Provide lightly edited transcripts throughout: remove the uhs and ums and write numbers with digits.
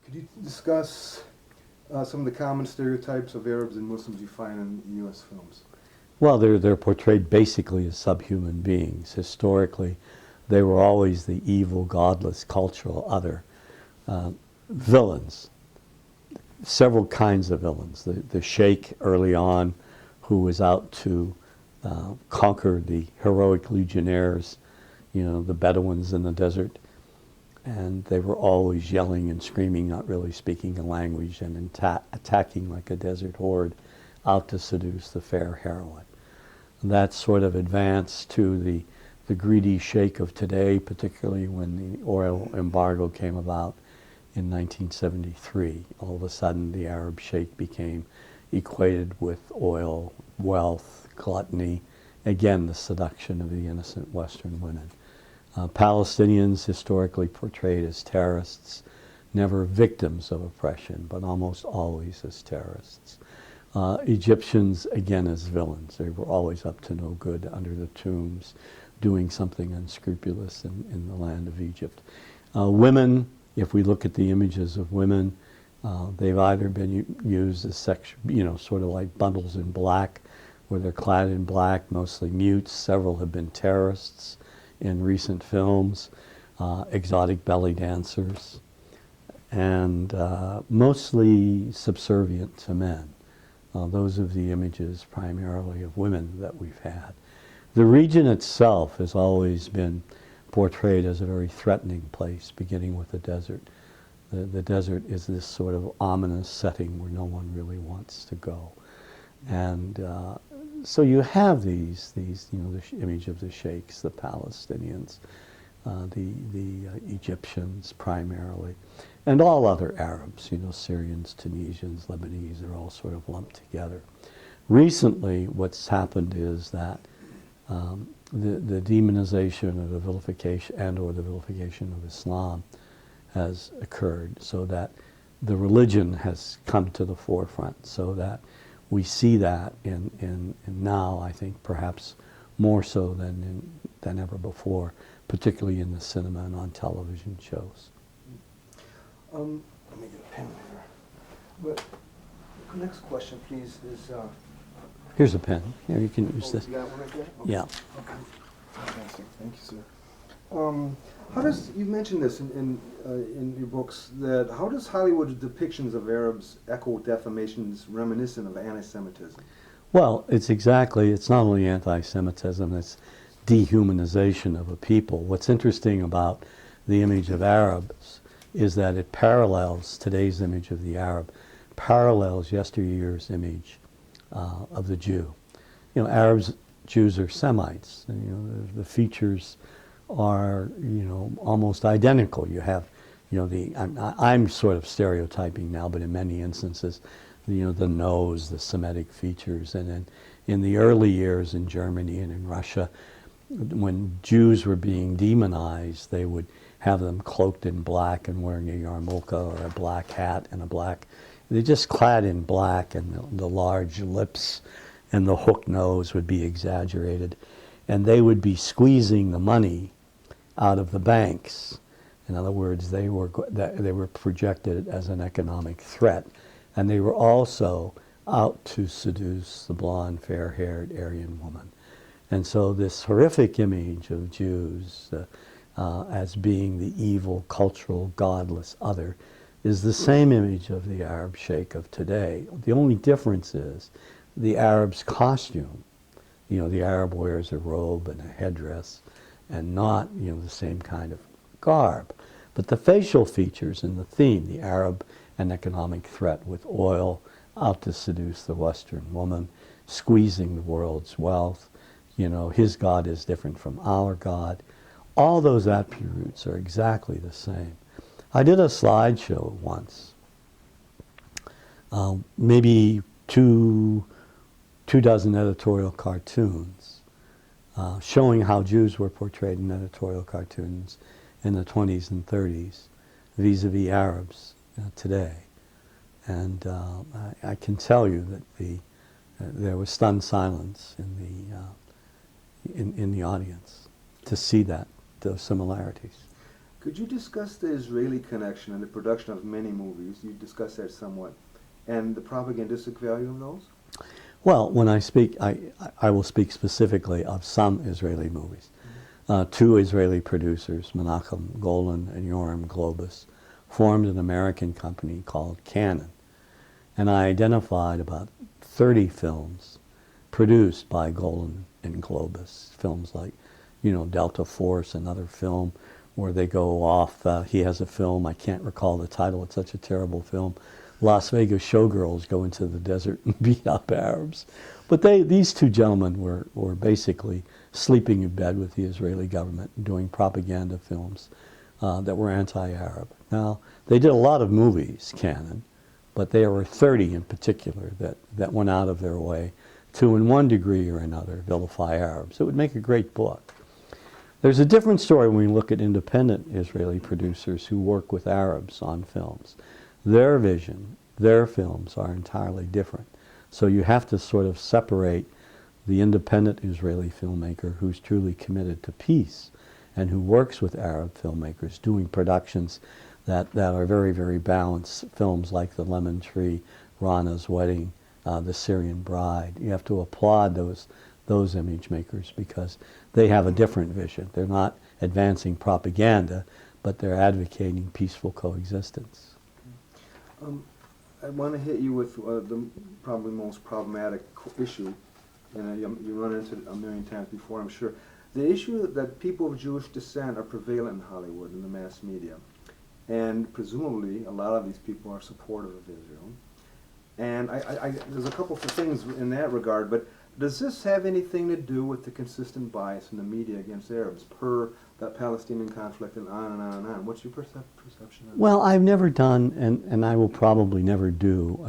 Could you discuss some of the common stereotypes of Arabs and Muslims you find in U.S. films? Well, they're portrayed basically as subhuman beings. Historically, they were always the evil, godless, cultural other. Villains, several kinds of villains. The sheikh early on, who was out to conquer the heroic legionnaires, the Bedouins in the desert, and they were always yelling and screaming, not really speaking a language, and attacking like a desert horde out to seduce the fair heroine. And that sort of advanced to the greedy sheikh of today, particularly when the oil embargo came about in 1973. All of a sudden, the Arab sheikh became equated with oil, wealth, gluttony, again, the seduction of the innocent Western women. Palestinians historically portrayed as terrorists, never victims of oppression, but almost always as terrorists. Egyptians, again, as villains. They were always up to no good under the tombs, doing something unscrupulous in the land of Egypt. Women, if we look at the images of women, they've either been used as sort of like bundles in black, where they're clad in black, mostly mutes. Several have been terrorists in recent films, exotic belly dancers, and mostly subservient to men. Those are the images primarily of women that we've had. The region itself has always been portrayed as a very threatening place, beginning with the desert. The desert is this sort of ominous setting where no one really wants to go. And so you have these the image of the sheikhs, the Palestinians, the Egyptians primarily, and all other Arabs, Syrians, Tunisians, Lebanese, are all sort of lumped together. Recently, what's happened is that the demonization or the vilification or the vilification of Islam has occurred, so that the religion has come to the forefront, so that we see that in now, I think, perhaps more so than ever before, particularly in the cinema and on television shows. Let me get a pen here. But the next question, please, is... Here's a pen. Here, you can use this. You got one right there? Okay. Yeah. Okay. Fantastic. Thank you, sir. How does, you mentioned this in your books, that how does Hollywood's depictions of Arabs echo defamations reminiscent of anti-Semitism? Well, it's not only anti-Semitism, it's dehumanization of a people. What's interesting about the image of Arabs is that it parallels today's image of the Arab, parallels yesteryear's image of the Jew. Jews are Semites. And, the features are, almost identical. You have, I'm sort of stereotyping now, but in many instances, the nose, the Semitic features, and then in the early years in Germany and in Russia, when Jews were being demonized, they would have them cloaked in black and wearing a yarmulke or a black hat and they're just clad in black, and the large lips and the hook nose would be exaggerated, and they would be squeezing the money out of the banks. In other words, they were projected as an economic threat, and they were also out to seduce the blonde, fair-haired Aryan woman. And so this horrific image of Jews as being the evil, cultural, godless other is the same image of the Arab sheikh of today. The only difference is the Arab's costume. The Arab wears a robe and a headdress and not, the same kind of garb. But the facial features and the theme, the Arab, an economic threat with oil, out to seduce the Western woman, squeezing the world's wealth, his God is different from our God. All those attributes are exactly the same. I did a slideshow once, maybe two dozen editorial cartoons, showing how Jews were portrayed in editorial cartoons in the 20s and 30s vis-a-vis Arabs today. And I can tell you that there was stunned silence in the audience to see those similarities. Could you discuss the Israeli connection and the production of many movies? You discussed that somewhat. And the propagandistic value of those? Well, when I speak, I will speak specifically of some Israeli movies. Two Israeli producers, Menachem Golan and Yoram Globus, formed an American company called Canon. And I identified about 30 films produced by Golan and Globus. Films like, Delta Force, another film where they go off. He has a film, I can't recall the title, it's such a terrible film. Las Vegas showgirls go into the desert and beat up Arabs. But these two gentlemen were basically sleeping in bed with the Israeli government and doing propaganda films that were anti-Arab. Now, they did a lot of movies, Canon, but there were 30 in particular that went out of their way to, in one degree or another, vilify Arabs. It would make a great book. There's a different story when we look at independent Israeli producers who work with Arabs on films. Their vision, their films are entirely different. So you have to sort of separate the independent Israeli filmmaker who's truly committed to peace and who works with Arab filmmakers doing productions that are very, very balanced, films like The Lemon Tree, Rana's Wedding, The Syrian Bride. You have to applaud those image makers because they have a different vision. They're not advancing propaganda, but they're advocating peaceful coexistence. I want to hit you with the probably most problematic issue, and you run into it a million times before, I'm sure. The issue that people of Jewish descent are prevalent in Hollywood and the mass media. And presumably, a lot of these people are supportive of Israel. And there's a couple of things in that regard, but does this have anything to do with the consistent bias in the media against Arabs per that Palestinian conflict and on and on and on? What's your perception of that? Well, I've never done, and I will probably never do,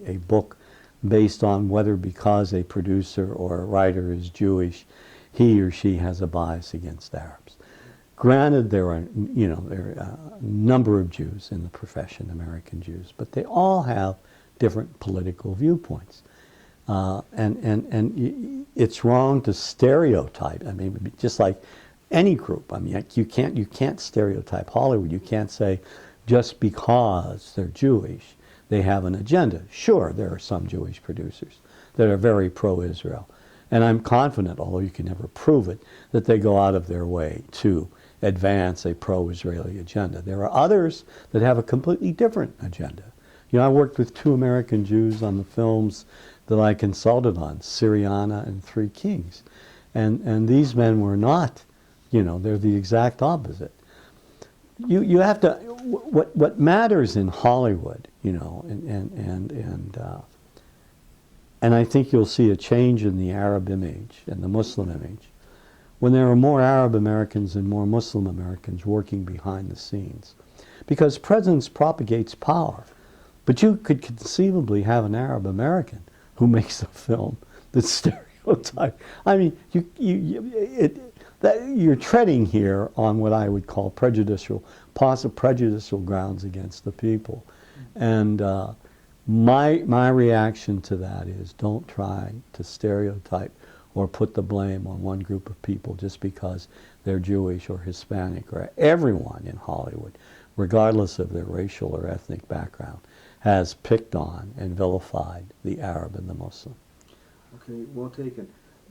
a book based on whether because a producer or a writer is Jewish, he or she has a bias against Arabs. Granted, there are a number of Jews in the profession, American Jews, but they all have different political viewpoints. And it's wrong to stereotype. I mean, just like any group. I mean, you can't stereotype Hollywood. You can't say just because they're Jewish, they have an agenda. Sure, there are some Jewish producers that are very pro-Israel. And I'm confident, although you can never prove it, that they go out of their way to advance a pro-Israeli agenda. There are others that have a completely different agenda. I worked with two American Jews on the films that I consulted on, Syriana and Three Kings. And these men were not, they're the exact opposite. You have to, what matters in Hollywood, and I think you'll see a change in the Arab image and the Muslim image when there are more Arab Americans and more Muslim Americans working behind the scenes. Because presence propagates power. But you could conceivably have an Arab American who makes a film that's stereotyped. I mean, you're treading here on what I would call prejudicial grounds against the people. And my reaction to that is don't try to stereotype or put the blame on one group of people just because they're Jewish or Hispanic, or everyone in Hollywood, regardless of their racial or ethnic background, has picked on and vilified the Arab and the Muslim. Okay, well taken.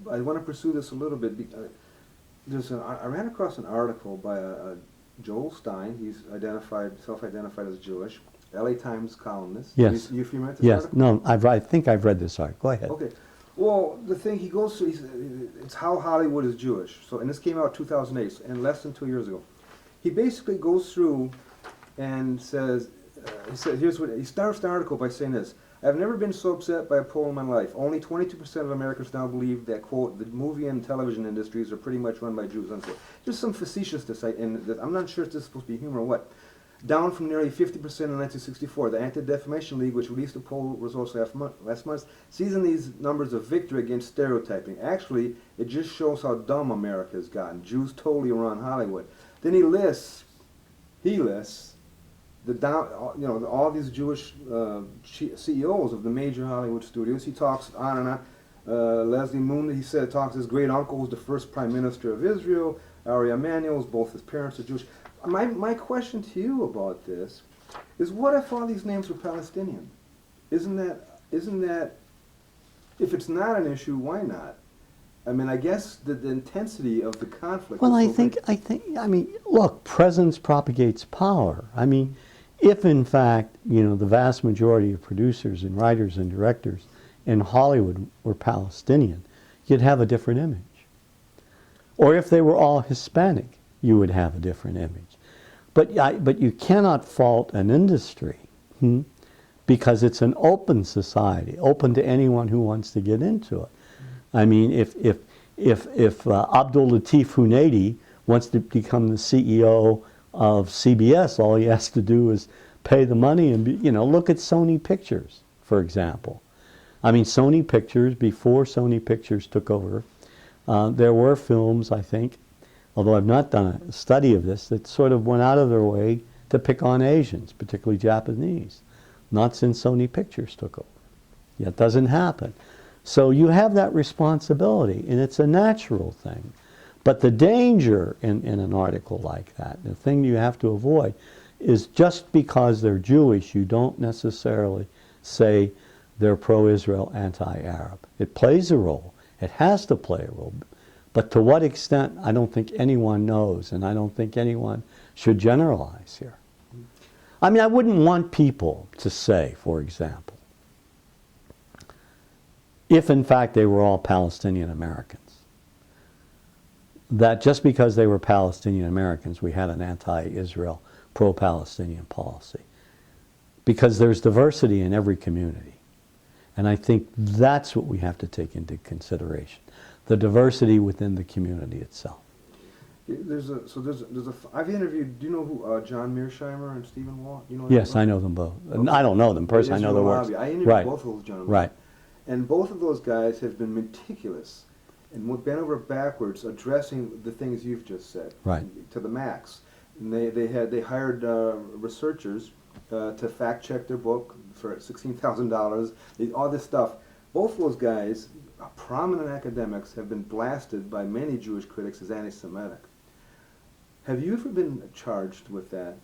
I want to pursue this a little bit. I ran across an article by Joel Stein. He's self-identified as Jewish, LA Times columnist. Yes. You familiar with this yes. article? No, I think I've read this article. Go ahead. Okay. Well, the thing he goes through, it's how Hollywood is Jewish. So, and this came out 2008, and less than 2 years ago. He basically goes through and says, he starts the article by saying this: I've never been so upset by a poll in my life. Only 22% of Americans now believe that, quote, the movie and television industries are pretty much run by Jews, unquote. Just some facetiousness, and I'm not sure if this is supposed to be humor or what. Down from nearly 50% in 1964. The Anti-Defamation League, which released the poll results last month, sees in these numbers a victory against stereotyping. Actually, it just shows how dumb America has gotten. Jews totally run Hollywood. Then he lists all these Jewish CEOs of the major Hollywood studios. He talks on and on. Leslie Moon, he said, talks his great uncle was the first prime minister of Israel. Ari Emanuel's, both his parents are Jewish. My question to you about this is, what if all these names were Palestinian? Isn't that, if it's not an issue, why not? I mean, I guess the intensity of the conflict. Well, is so big. I mean, look, presence propagates power. I mean, if in fact, you know, the vast majority of producers and writers and directors in Hollywood were Palestinian, you'd have a different image. Or if they were all Hispanic, you would have a different image. But you cannot fault an industry because it's an open society, open to anyone who wants to get into it. I mean, if Abdul Latif Hunaidi wants to become the CEO of CBS, all he has to do is pay the money and look at Sony Pictures, for example. I mean, Sony Pictures, before Sony Pictures took over, there were films, I think, although I've not done a study of this, that sort of went out of their way to pick on Asians, particularly Japanese. Not since Sony Pictures took over. It doesn't happen. So you have that responsibility, and it's a natural thing. But the danger in an article like that, the thing you have to avoid, is just because they're Jewish, you don't necessarily say they're pro-Israel, anti-Arab. It plays a role. It has to play a role. But to what extent, I don't think anyone knows, and I don't think anyone should generalize here. I mean, I wouldn't want people to say, for example, if in fact they were all Palestinian Americans, that just because they were Palestinian Americans, we had an anti-Israel, pro-Palestinian policy. Because there's diversity in every community. And I think that's what we have to take into consideration, the diversity within the community itself. I've interviewed, do you know who John Mearsheimer and Stephen Wall? You know Yes, I know them both. Okay. I don't know them personally, I know their works. I interviewed Right. both of those gentlemen. Right. And both of those guys have been meticulous and bent over backwards addressing the things you've just said. Right. To the max. And they hired researchers to fact check their book for $16,000. All this stuff. Both those guys, prominent academics, have been blasted by many Jewish critics as anti-Semitic. Have you ever been charged with that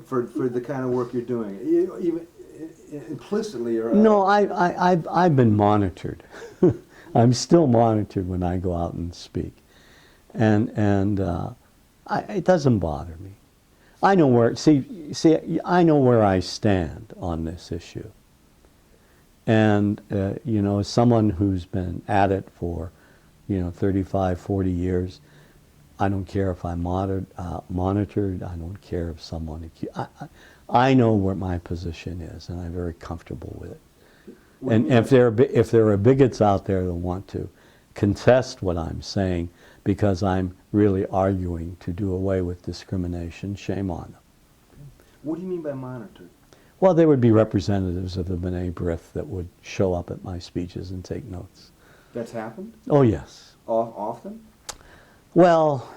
for the kind of work you're doing, even implicitly or? No, I've been monitored. I'm still monitored when I go out and speak, and it doesn't bother me. I know where I know where I stand on this issue, and as someone who's been at it for 35, 40 years. I don't care if I'm monitored. I don't care if someone. I know where my position is, and I'm very comfortable with it. And if there are bigots out there that want to contest what I'm saying because I'm really arguing to do away with discrimination, shame on them. What do you mean by monitored? Well, there would be representatives of the B'nai B'rith that would show up at my speeches and take notes. That's happened? Oh, yes. Often? Well,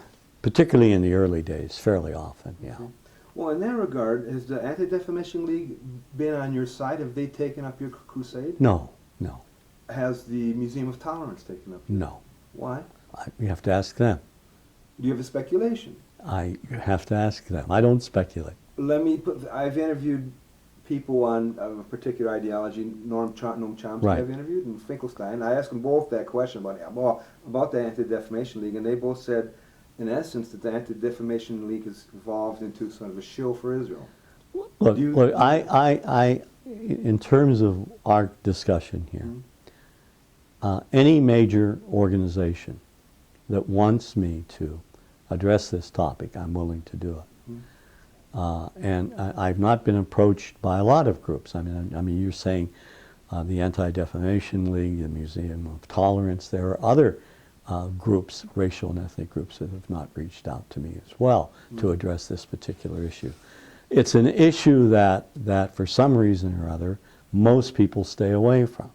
particularly in the early days, fairly often, yeah. Okay. Well, in that regard, has the Anti-Defamation League been on your side? Have they taken up your crusade? No. Has the Museum of Tolerance taken up? No. Why? You have to ask them. Do you have a speculation? You have to ask them. I don't speculate. I've interviewed people on a particular ideology, Noam Chomsky Right. I've interviewed, and Finkelstein. I asked them both that question about the Anti-Defamation League, and they both said, in essence, that the Anti-Defamation League has evolved into sort of a shill for Israel. Look, in terms of our discussion here, any major organization that wants me to address this topic, I'm willing to do it. And I've not been approached by a lot of groups. I mean, you're saying the Anti-Defamation League, the Museum of Tolerance. There are other groups, racial and ethnic groups, that have not reached out to me as well to address this particular issue. It's an issue that for some reason or other, most people stay away from.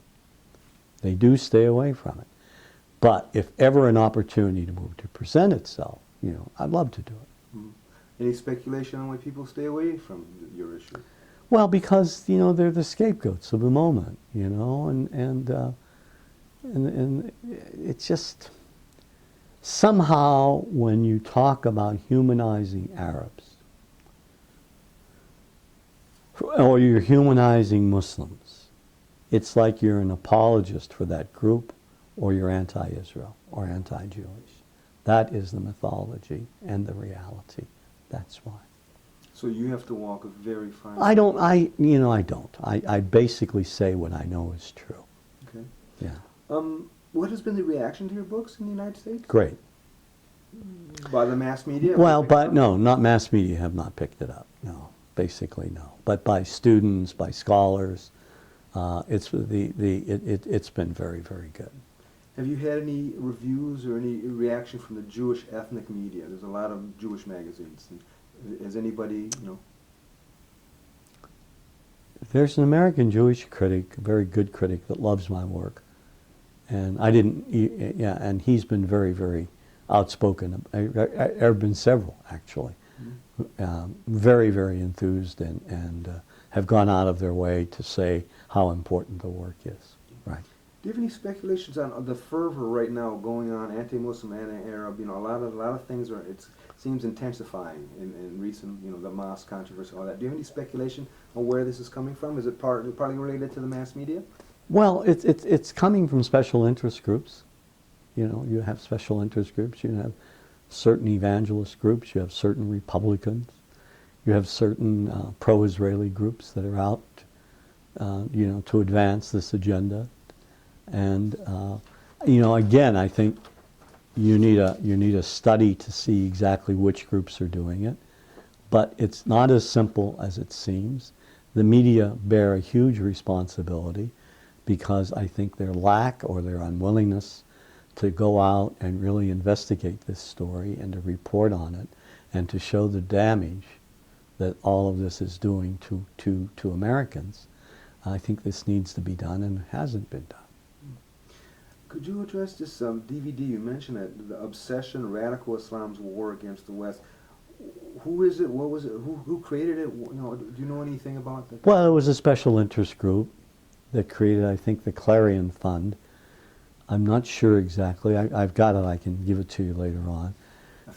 They do stay away from it. But if ever an opportunity to present itself, I'd love to do it. Any speculation on why people stay away from your issue? Well, because they're the scapegoats of the moment, and it's just somehow when you talk about humanizing Arabs, or you're humanizing Muslims, it's like you're an apologist for that group, or you're anti-Israel or anti-Jewish. That is the mythology and the reality. That's why. So you have to walk a very fine I don't. I basically say what I know is true. Okay. Yeah. What has been the reaction to your books in the United States? Great. By the mass media? Well, but no, not mass media have not picked it up. No, basically no. But by students, by scholars, it's been very, very good. Have you had any reviews or any reaction from the Jewish ethnic media? There's a lot of Jewish magazines. Has anybody, There's an American Jewish critic, a very good critic, that loves my work, and and he's been very, very outspoken. There have been several, actually, very, very enthused and have gone out of their way to say how important the work is. Right. Do you have any speculations on the fervor right now going on, anti-Muslim, anti-Arab? A lot of things are. It seems intensifying in recent, the mosque controversy, all that. Do you have any speculation on where this is coming from? Is it partly related to the mass media? Well, it's coming from special interest groups. You have special interest groups. You have certain evangelist groups. You have certain Republicans. You have certain pro-Israeli groups that are out, to advance this agenda. And again, I think you need a study to see exactly which groups are doing it. But it's not as simple as it seems. The media bear a huge responsibility because I think their lack or their unwillingness to go out and really investigate this story and to report on it and to show the damage that all of this is doing to Americans. I think this needs to be done and hasn't been done. Could you address this DVD? You mentioned it, The Obsession, Radical Islam's War Against the West. Who is it? What was it? Who created it? Do you know anything about that? Well, it was a special interest group that created, I think, the Clarion Fund. I'm not sure exactly. I've got it. I can give it to you later on.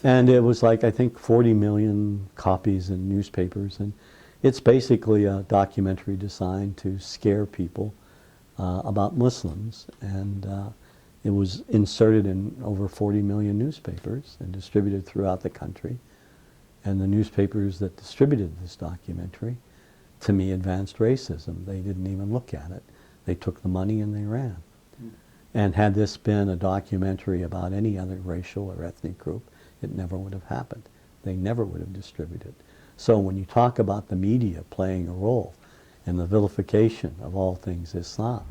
And it was like, I think, 40 million copies in newspapers. And it's basically a documentary designed to scare people about Muslims. And it was inserted in over 40 million newspapers and distributed throughout the country. And the newspapers that distributed this documentary, to me, advanced racism. They didn't even look at it. They took the money and they ran. And had this been a documentary about any other racial or ethnic group, it never would have happened. They never would have distributed. So when you talk about the media playing a role in the vilification of all things Islam,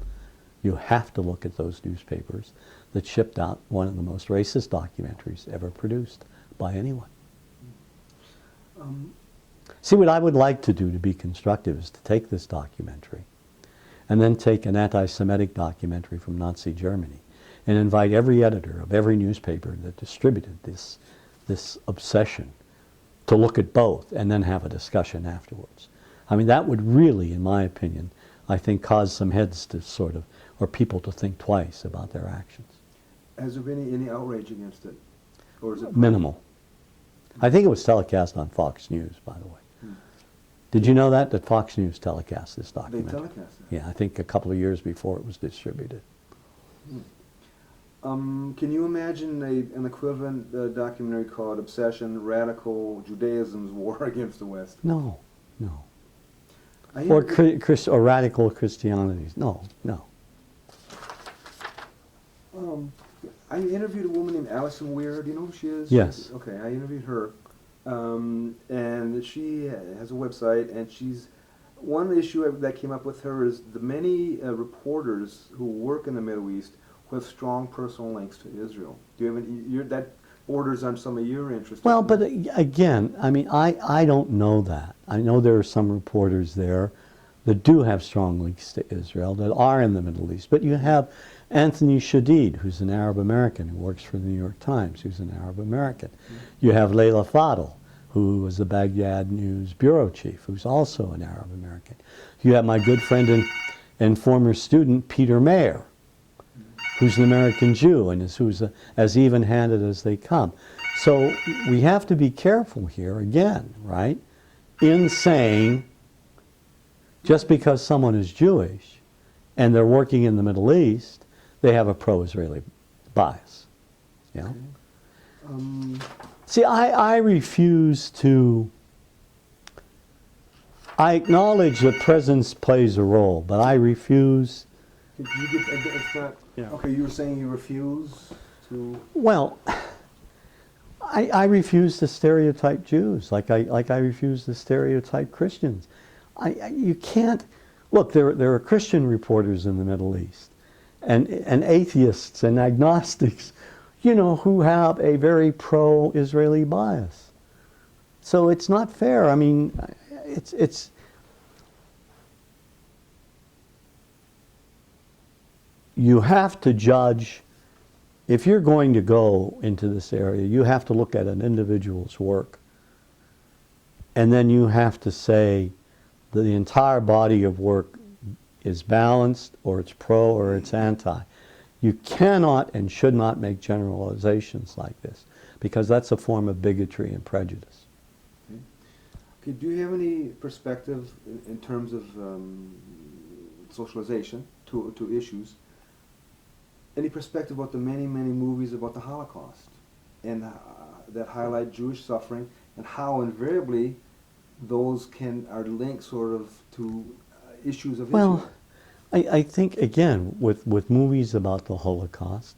you have to look at those newspapers that shipped out one of the most racist documentaries ever produced by anyone. See, what I would like to do to be constructive is to take this documentary and then take an anti-Semitic documentary from Nazi Germany and invite every editor of every newspaper that distributed this obsession to look at both and then have a discussion afterwards. I mean, that would really, in my opinion, I think cause some heads to or people to think twice about their actions. Has there been any outrage against it? Or is it minimal? I think it was telecast on Fox News, by the way. Did you know that Fox News telecast this documentary? They telecast it? Yeah, I think a couple of years before it was distributed. Can you imagine an equivalent documentary called Obsession, Radical Judaism's War Against the West? No. Or radical Christianity. No. I interviewed a woman named Allison Weir. Do you know who she is? Yes. Okay, I interviewed her. And she has a website, and one issue that came up with her is the many reporters who work in the Middle East who have strong personal links to Israel. Do you have any, that borders on some of your interests? Well, but again, I mean, I don't know that. I know there are some reporters there that do have strong links to Israel, that are in the Middle East. But you have Anthony Shadid, who's an Arab American who works for the New York Times, who's an Arab American. You have Layla Fadel, who was the Baghdad News bureau chief, who's also an Arab American. You have my good friend and former student, Peter Mayer, who's an American Jew and who's as even-handed as they come. So we have to be careful here again, right, in saying just because someone is Jewish and they're working in the Middle East, they have a pro-Israeli bias. You know? Okay. See, I refuse to. I acknowledge that presence plays a role, but I refuse. Could you get, it's not, Yeah. okay, you were saying you refuse to... Well, I refuse to stereotype Jews like I refuse to stereotype Christians. You can't. Look, there are Christian reporters in the Middle East, and atheists and agnostics, you know, who have a very pro-Israeli bias. So it's not fair. I mean, it's you have to judge. If you're going to go into this area, you have to look at an individual's work, and then you have to say that the entire body of work is balanced, or it's pro, or it's anti. You cannot and should not make generalizations like this, because that's a form of bigotry and prejudice. Okay, do you have any perspective in terms of socialization to issues? Any perspective about the many movies about the Holocaust and that highlight Jewish suffering, and how invariably those are linked sort of to issues of Israel? Well, I think, again, with movies about the Holocaust,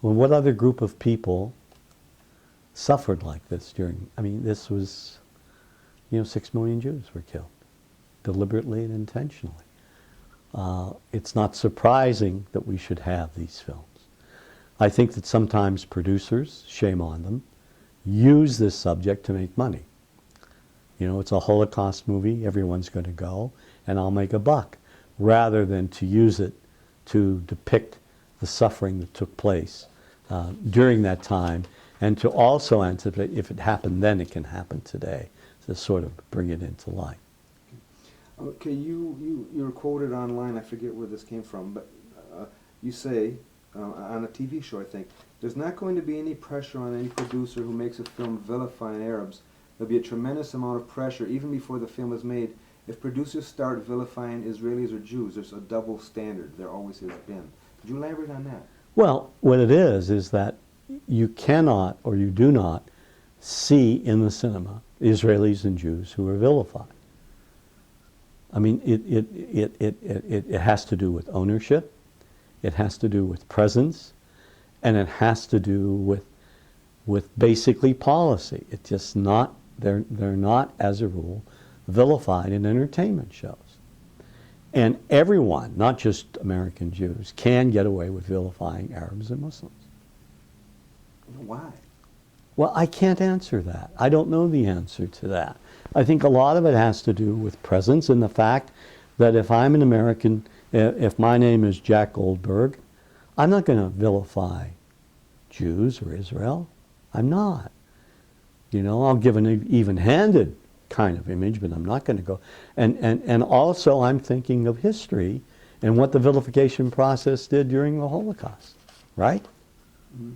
well, what other group of people suffered like this during, I mean, this was, 6 million Jews were killed, deliberately and intentionally. It's not surprising that we should have these films. I think that sometimes producers, shame on them, use this subject to make money. It's a Holocaust movie, everyone's going to go, and I'll make a buck, rather than to use it to depict the suffering that took place during that time, and to also anticipate if it happened then, it can happen today, to sort of bring it into light. Okay, you were quoted online, I forget where this came from, but you say, on a TV show I think, there's not going to be any pressure on any producer who makes a film vilifying Arabs. There'll be a tremendous amount of pressure even before the film is made. If producers start vilifying Israelis or Jews, there's a double standard. There always has been. Could you elaborate on that? Well, what it is that you cannot or you do not see in the cinema Israelis and Jews who are vilified. I mean, it has to do with ownership, it has to do with presence, and it has to do with basically policy. It's just not, they're not, as a rule, vilified in entertainment shows. And everyone, not just American Jews, can get away with vilifying Arabs and Muslims. Why? Well, I can't answer that. I don't know the answer to that. I think a lot of it has to do with presence and the fact that if I'm an American, if my name is Jack Goldberg, I'm not going to vilify Jews or Israel. I'm not. I'll give an even-handed kind of image, but I'm not going to go. And also I'm thinking of history and what the vilification process did during the Holocaust, right? Mm-hmm.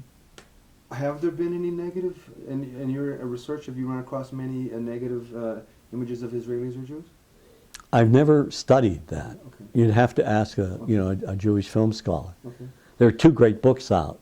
Have there been any negative, in your research, have you run across many negative images of Israelis or Jews? I've never studied that. Okay. You'd have to ask a Jewish film scholar. Okay. There are 2 great books out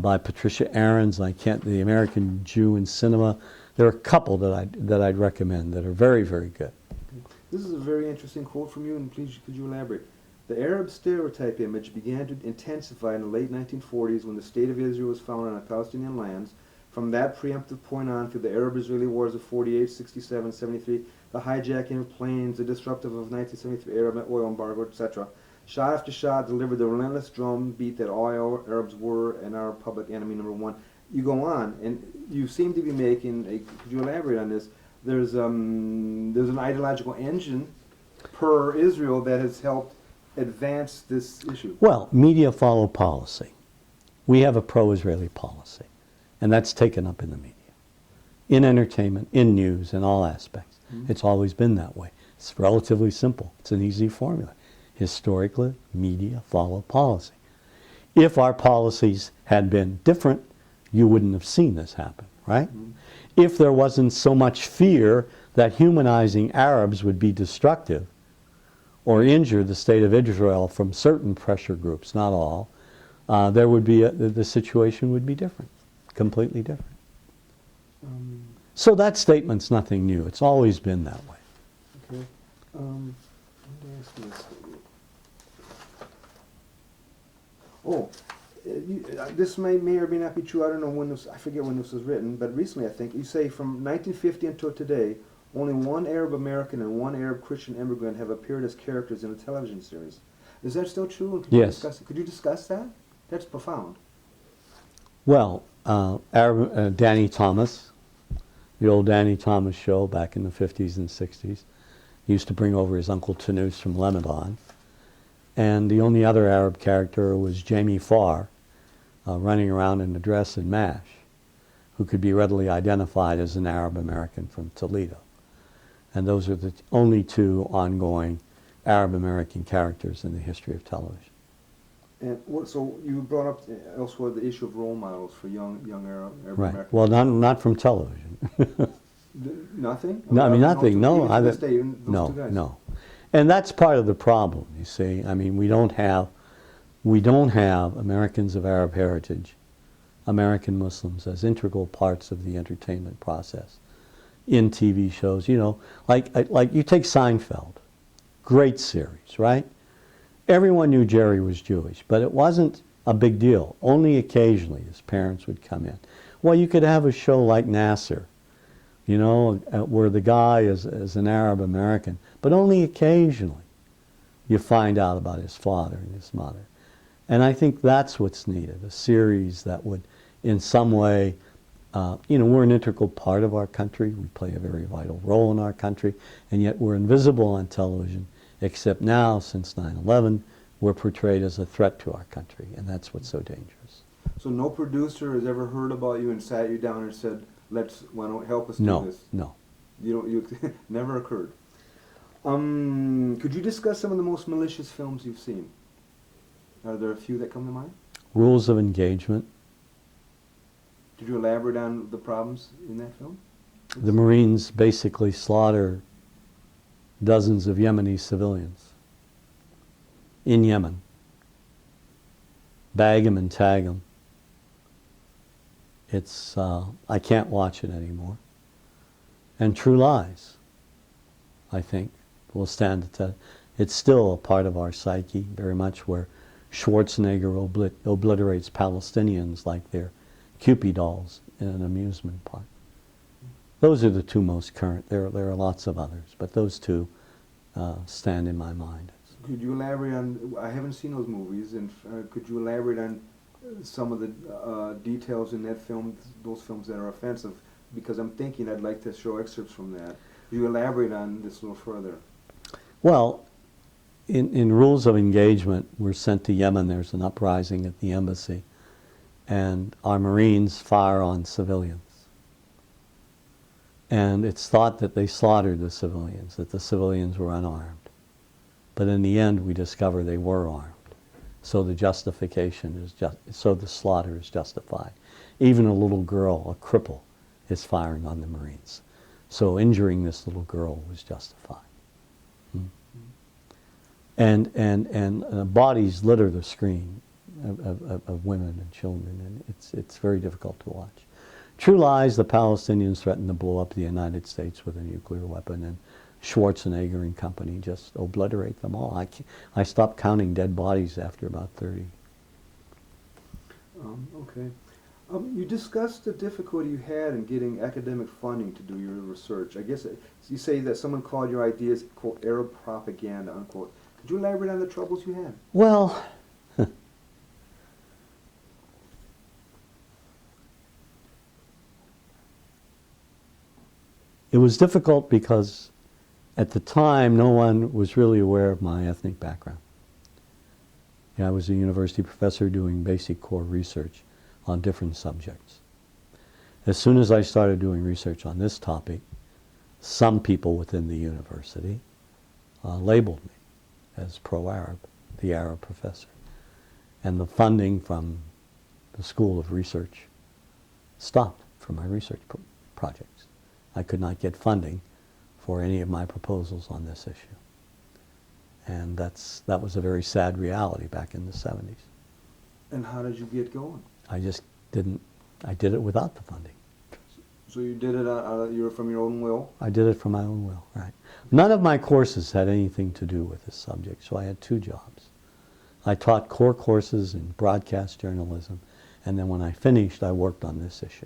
by Patricia Ahrens, The American Jew in Cinema. There are a couple that I'd recommend that are very, very good. Okay. This is a very interesting quote from you, and please could you elaborate? The Arab stereotype image began to intensify in the late 1940s when the State of Israel was founded on Palestinian lands. From that preemptive point on through the Arab-Israeli wars of 48, 67, 73, the hijacking of planes, the disruptive of 1973 Arab oil embargo, etc. Shot after shot delivered the relentless drumbeat that all Arabs were and are public enemy number one. You go on, and you seem to be making could you elaborate on this? There's an ideological engine per Israel that has helped advance this issue. Well, media follow policy. We have a pro-Israeli policy, and that's taken up in the media, in entertainment, in news, in all aspects. Mm-hmm. It's always been that way. It's relatively simple. It's an easy formula. Historically, media follow policy. If our policies had been different, you wouldn't have seen this happen, right? If there wasn't so much fear that humanizing Arabs would be destructive or injure the state of Israel from certain pressure groups, not all, there would be the situation would be different, completely different. So that statement's nothing new. It's always been that way. Okay. Let me ask you this. Oh, this may or may not be true. I don't know when this. I forget when this was written, but recently I think you say from 1950 until today, only one Arab American and one Arab Christian immigrant have appeared as characters in a television series. Is that still true? And Yes. Could you discuss that? That's profound. Well, Danny Thomas, the old Danny Thomas show back in the 50s and 60s, he used to bring over his Uncle Tanous from Lebanon. And the only other Arab character was Jamie Farr, running around in a dress and mash, who could be readily identified as an Arab American from Toledo. And those are the only two ongoing Arab American characters in the history of television. And so you brought up elsewhere the issue of role models for young Arab Right. Americans. Well, not from television. Nothing? No, I mean nothing. No, even to this day, those no, two guys. no. And that's part of the problem. You see, I mean, we don't have Americans of Arab heritage, American Muslims as integral parts of the entertainment process in TV shows. You know, like you take Seinfeld, great series, right? Everyone knew Jerry was Jewish, but it wasn't a big deal. Only occasionally his parents would come in. Well, you could have a show like Nasser, you know, where the guy is an Arab American, but only occasionally you find out about his father and his mother. And I think that's what's needed, a series that would in some way, you know, we're an integral part of our country, we play a very vital role in our country, and yet we're invisible on television, except now, since 9/11, we're portrayed as a threat to our country, and that's what's so dangerous. So no producer has ever heard about you and sat you down and said, why don't help us No, do this? no. You never occurred. Could you discuss some of the most malicious films you've seen? Are there a few that come to mind? Rules of Engagement. Did you elaborate on the problems in that film? The Marines basically slaughter dozens of Yemeni civilians in Yemen. Bag them and tag them. It's, I can't watch it anymore. And True Lies, I think, will stand the test. It's still a part of our psyche, very much, where Schwarzenegger obliterates Palestinians like they're Cupid dolls in an amusement park. Those are the two most current. There are lots of others, but those two stand in my mind. Could you elaborate on, I haven't seen those movies, and could you elaborate on some of the details in that film, those films that are offensive? Because I'm thinking I'd like to show excerpts from that. Could you elaborate on this a little further? Well, in Rules of Engagement, we're sent to Yemen. There's an uprising at the embassy, and our Marines fire on civilians. And it's thought that they slaughtered the civilians, that the civilians were unarmed. But in the end, we discover they were armed. So the justification is so the slaughter is justified. Even a little girl, a cripple, is firing on the Marines. So injuring this little girl was justified. And bodies litter the screen of women and children, and it's very difficult to watch. True Lies, the Palestinians threatened to blow up the United States with a nuclear weapon, and Schwarzenegger and company just obliterate them all. I stopped counting dead bodies after about 30. Okay. You discussed the difficulty you had in getting academic funding to do your research. I guess you say that someone called your ideas, quote, Arab propaganda, unquote. Could you elaborate on the troubles you had? Well, it was difficult because at the time no one was really aware of my ethnic background. I was a university professor doing basic core research on different subjects. As soon as I started doing research on this topic, some people within the university labeled me as pro-Arab, the Arab professor. And the funding from the School of Research stopped for my research projects. I could not get funding for any of my proposals on this issue. And that was a very sad reality back in the 70s. And how did you get going? I just didn't, I did it without the funding. So you did it from your own will? I did it from my own will, right. None of my courses had anything to do with this subject, so I had two jobs. I taught core courses in broadcast journalism, and then when I finished, I worked on this issue.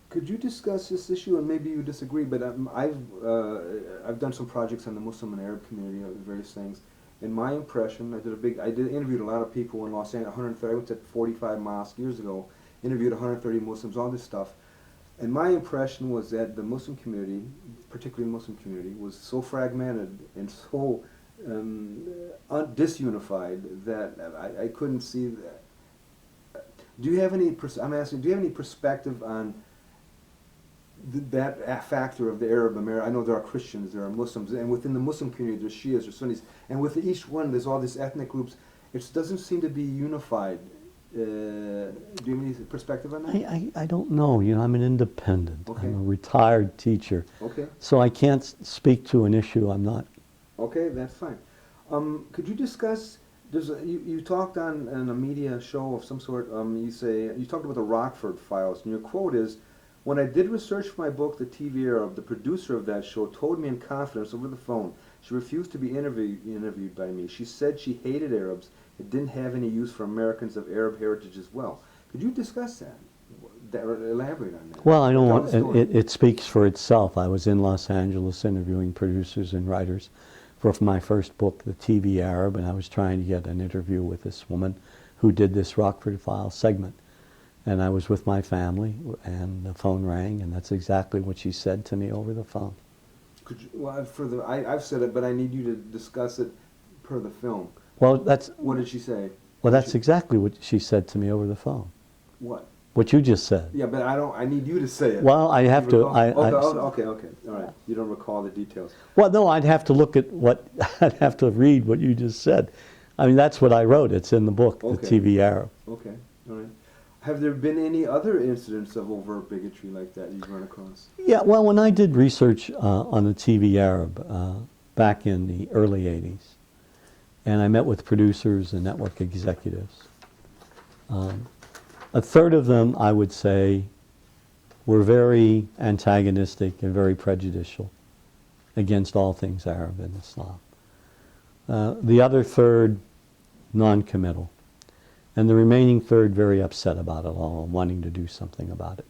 Could you discuss this issue, and maybe you disagree, but I've done some projects on the Muslim and Arab community, various things. In my impression, I interviewed a lot of people in Los Angeles, 130, I went to 45 mosques years ago, interviewed 130 Muslims, all this stuff. And my impression was that the Muslim community, particularly the Muslim community, was so fragmented and so disunified that I couldn't see that. Do you have any, I'm asking, do you have any perspective on that factor of the Arab American? I know there are Christians, there are Muslims, and within the Muslim community there's Shias, there's Sunnis, and with each one there's all these ethnic groups. It doesn't seem to be unified. Do you have any perspective on that? I don't know. You know, I'm an independent. Okay. I'm a retired teacher. Okay. So I can't speak to an issue I'm not. Okay, that's fine. Could you discuss? You talked on a media show of some sort. You talked about the Rockford Files, and your quote is, "When I did research for my book, The TV Arab, the producer of that show told me in confidence over the phone she refused to be interviewed by me. She said she hated Arabs. It didn't have any use for Americans of Arab heritage as well." Could you discuss that? Elaborate on that. Well, I don't want, it speaks for itself. I was in Los Angeles interviewing producers and writers for my first book, The TV Arab, and I was trying to get an interview with this woman who did this Rockford Files segment. And I was with my family, and the phone rang, and that's exactly what she said to me over the phone. Could you, well, I've said it, but I need you to discuss it per the film. Well, that's... What did she say? Well, that's exactly what she said to me over the phone. What? What you just said. Yeah, but I need you to say it. Well, I have to... Okay, all right. You don't recall the details. Well, no, I'd have to look at what... I'd have to read what you just said. I mean, that's what I wrote. It's in the book, Okay. The TV Arab. Okay, all right. Have there been any other incidents of overt bigotry like that you've run across? Yeah, well, when I did research on the TV Arab back in the early 80s, and I met with producers and network executives, a third of them, I would say, were very antagonistic and very prejudicial against all things Arab and Islam. The other third, non-committal. And the remaining third very upset about it all and wanting to do something about it.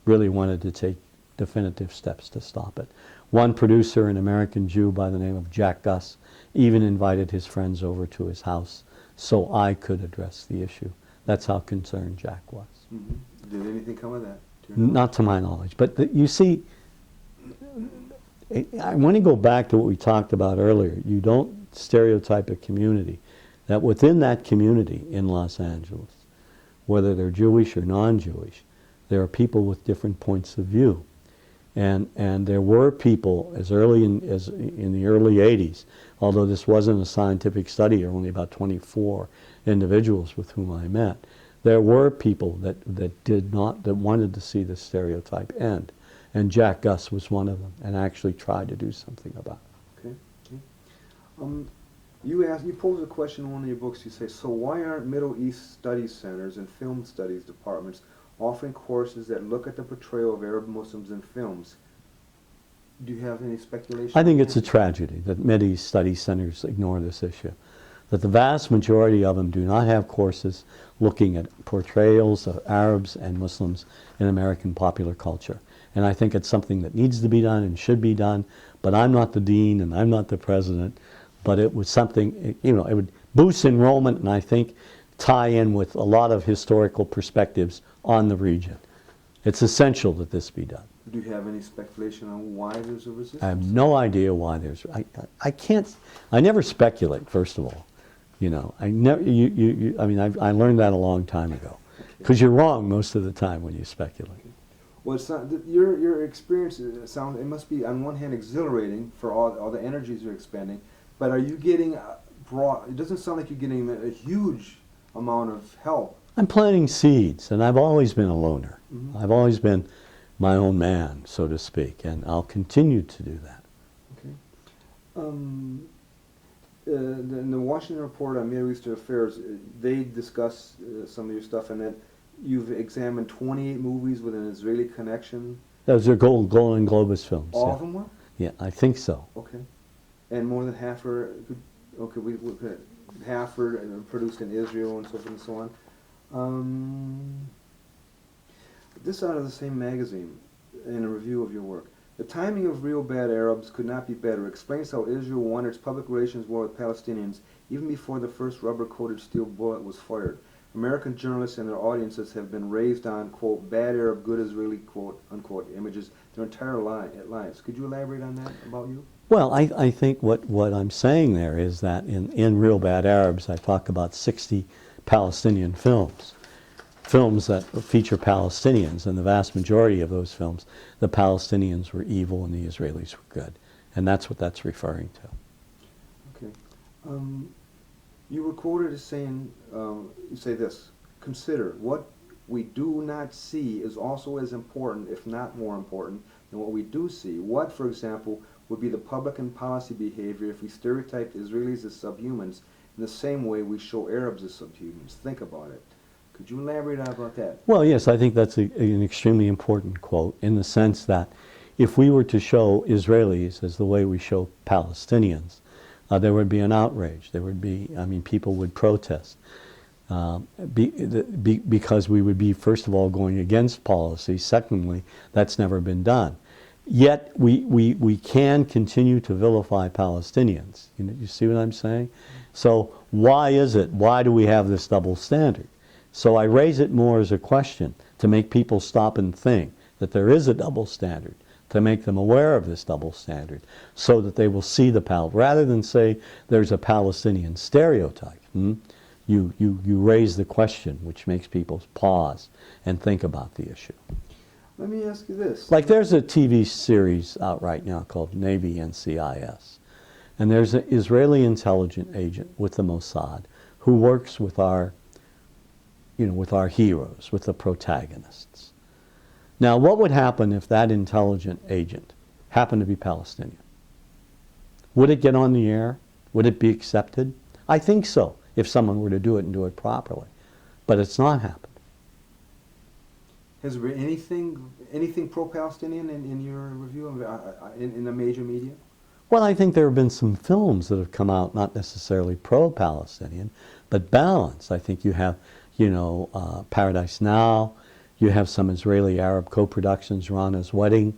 Really wanted to take definitive steps to stop it. One producer, an American Jew by the name of Jack Gus, even invited his friends over to his house so I could address the issue. That's how concerned Jack was. Mm-hmm. Did anything come of that? Not to my knowledge. But you see, I want to go back to what we talked about earlier. You don't stereotype a community. That within that community in Los Angeles, whether they're Jewish or non-Jewish, there are people with different points of view. And there were people as early as in the early 80s, although this wasn't a scientific study, there were only about 24 individuals with whom I met, there were people that wanted to see the stereotype end. And Jack Gus was one of them, and actually tried to do something about it. Okay. You pose a question in one of your books. You say, so why aren't Middle East study centers and film studies departments offering courses that look at the portrayal of Arab Muslims in films? Do you have any speculation? I think it's a tragedy that Middle East study centers ignore this issue. That the vast majority of them do not have courses looking at portrayals of Arabs and Muslims in American popular culture. And I think it's something that needs to be done and should be done, but I'm not the dean and I'm not the president. But it was something, you know, it would boost enrollment and I think tie in with a lot of historical perspectives on the region. It's essential that this be done. Do you have any speculation on why there's a resistance? I have no idea why there's, I never speculate, first of all. You know, I mean, I learned that a long time ago. Because you're wrong most of the time when you speculate. Okay. Well, it's not, your experience, it must be on one hand exhilarating for all the energies you're expending, but are you getting broad. It doesn't sound like you're getting a huge amount of help. I'm planting seeds, and I've always been a loner. I've always been my own man, so to speak, and I'll continue to do that. Okay. In the Washington Report on Middle Eastern Affairs, they discuss some of your stuff, and that you've examined 28 movies with an Israeli connection. Those are Golden Globus films. All yeah. of them were? Yeah, I think so. Okay. And more than half are, okay, half are produced in Israel and so forth and so on. This out of the same magazine, in a review of your work. The timing of Real Bad Arabs could not be better. Explains how Israel won its public relations war with Palestinians even before the first rubber-coated steel bullet was fired. American journalists and their audiences have been raised on, quote, bad Arab, good Israeli, quote, unquote, images their entire lives. Could you elaborate on that about you? Well, I think what I'm saying there is that in Real Bad Arabs, I talk about 60 Palestinian films that feature Palestinians, and the vast majority of those films, the Palestinians were evil and the Israelis were good. And that's what that's referring to. Okay. You were quoted as saying, you say this, consider what we do not see is also as important, if not more important, than what we do see. What, for example, would be the public and policy behavior if we stereotyped Israelis as subhumans in the same way we show Arabs as subhumans? Think about it. Could you elaborate about that? Well, yes, I think that's an extremely important quote in the sense that if we were to show Israelis as the way we show Palestinians, there would be an outrage. There would be, people would protest because we would be, first of all, going against policy. Secondly, that's never been done. Yet we can continue to vilify Palestinians. You see what I'm saying? So why is it? Why do we have this double standard? So I raise it more as a question to make people stop and think that there is a double standard, to make them aware of this double standard, so that they will see rather than say there's a Palestinian stereotype. You raise the question, which makes people pause and think about the issue. Let me ask you this. Like there's a TV series out right now called Navy NCIS, and there's an Israeli intelligence agent with the Mossad who works with our heroes, with the protagonists. Now, what would happen if that intelligent agent happened to be Palestinian? Would it get on the air? Would it be accepted? I think so, if someone were to do it and do it properly. But it's not happened. Has there been anything pro-Palestinian in your review in the major media? Well, I think there have been some films that have come out not necessarily pro-Palestinian, but balanced. I think you have, Paradise Now. You have some Israeli-Arab co-productions, Rana's Wedding,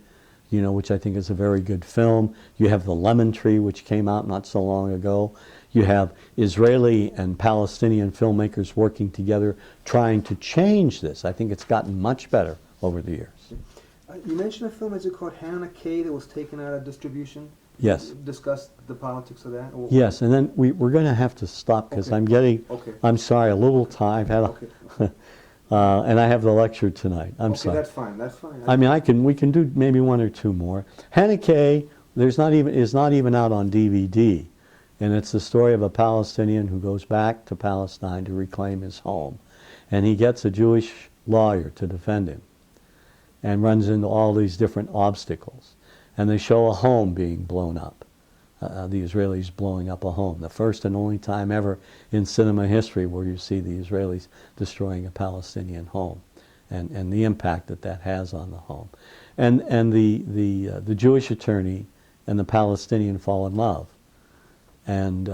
which I think is a very good film. You have The Lemon Tree, which came out not so long ago. You have Israeli and Palestinian filmmakers working together trying to change this. I think it's gotten much better over the years. You mentioned a film, is it called Hannah K, that was taken out of distribution? Yes. Discuss the politics of that? Yes, and then we're going to have to stop because Okay. I'm getting, Okay. I'm sorry, a little time. I've had Okay. and I have the lecture tonight. I'm Okay, sorry. that's fine. That's fine. We can do maybe one or two more. Hannah K is not even out on DVD, and it's the story of a Palestinian who goes back to Palestine to reclaim his home, and he gets a Jewish lawyer to defend him, and runs into all these different obstacles, and they show a home being blown up. The Israelis blowing up a home. The first and only time ever in cinema history where you see the Israelis destroying a Palestinian home, and the impact that has on the home. And the Jewish attorney and the Palestinian fall in love. And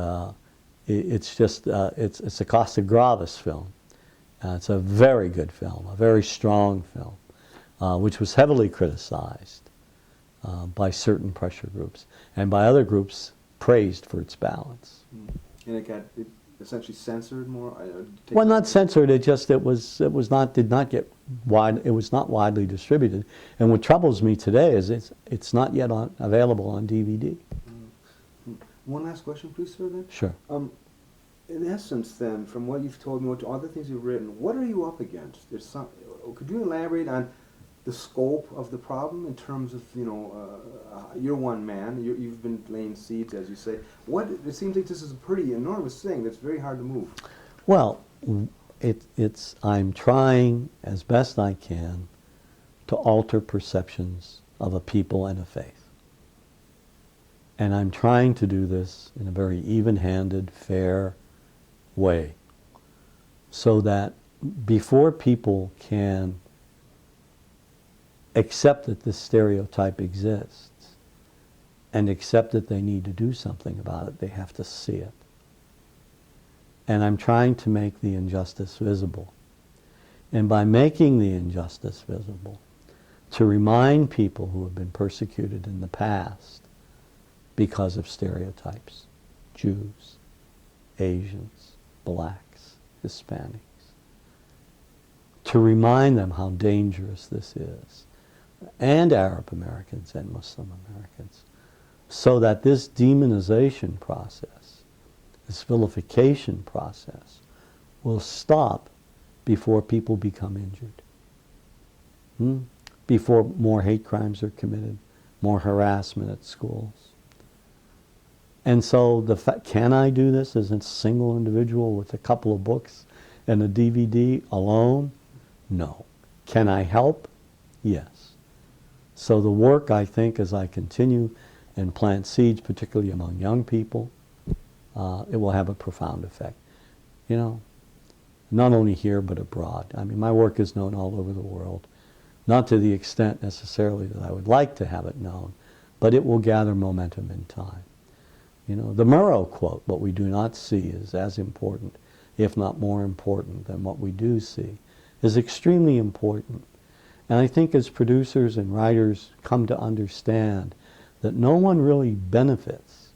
it's a Costa Gravis film. It's a very good film, a very strong film, which was heavily criticized by certain pressure groups, and by other groups praised for its balance. And it got essentially censored more? Well, not censored. It was not widely distributed. And what troubles me today is it's not yet available on DVD. One last question, please, sir. Then. Sure. In essence, then, from what you've told me, what other things you've written, what are you up against? Could you elaborate on the scope of the problem in terms of, you know, you're one man, you've been laying seeds, as you say. It seems like this is a pretty enormous thing that's very hard to move. Well, I'm trying as best I can to alter perceptions of a people and a faith. And I'm trying to do this in a very even-handed, fair way, so that before people can accept that this stereotype exists and accept that they need to do something about it, they have to see it. And I'm trying to make the injustice visible. And by making the injustice visible, to remind people who have been persecuted in the past because of stereotypes, Jews, Asians, blacks, Hispanics, to remind them how dangerous this is, and Arab Americans and Muslim Americans, so that this demonization process, this vilification process, will stop before people become injured. Before more hate crimes are committed, more harassment at schools. And so, can I do this as a single individual with a couple of books and a DVD alone? No. Can I help? Yes. So the work, I think, as I continue and plant seeds, particularly among young people, it will have a profound effect. You know, not only here but abroad. I mean, my work is known all over the world. Not to the extent necessarily that I would like to have it known, but it will gather momentum in time. You know, the Murrow quote, what we do not see is as important, if not more important than what we do see, is extremely important. And I think as producers and writers come to understand that no one really benefits,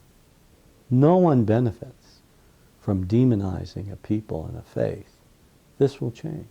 no one benefits from demonizing a people and a faith, this will change.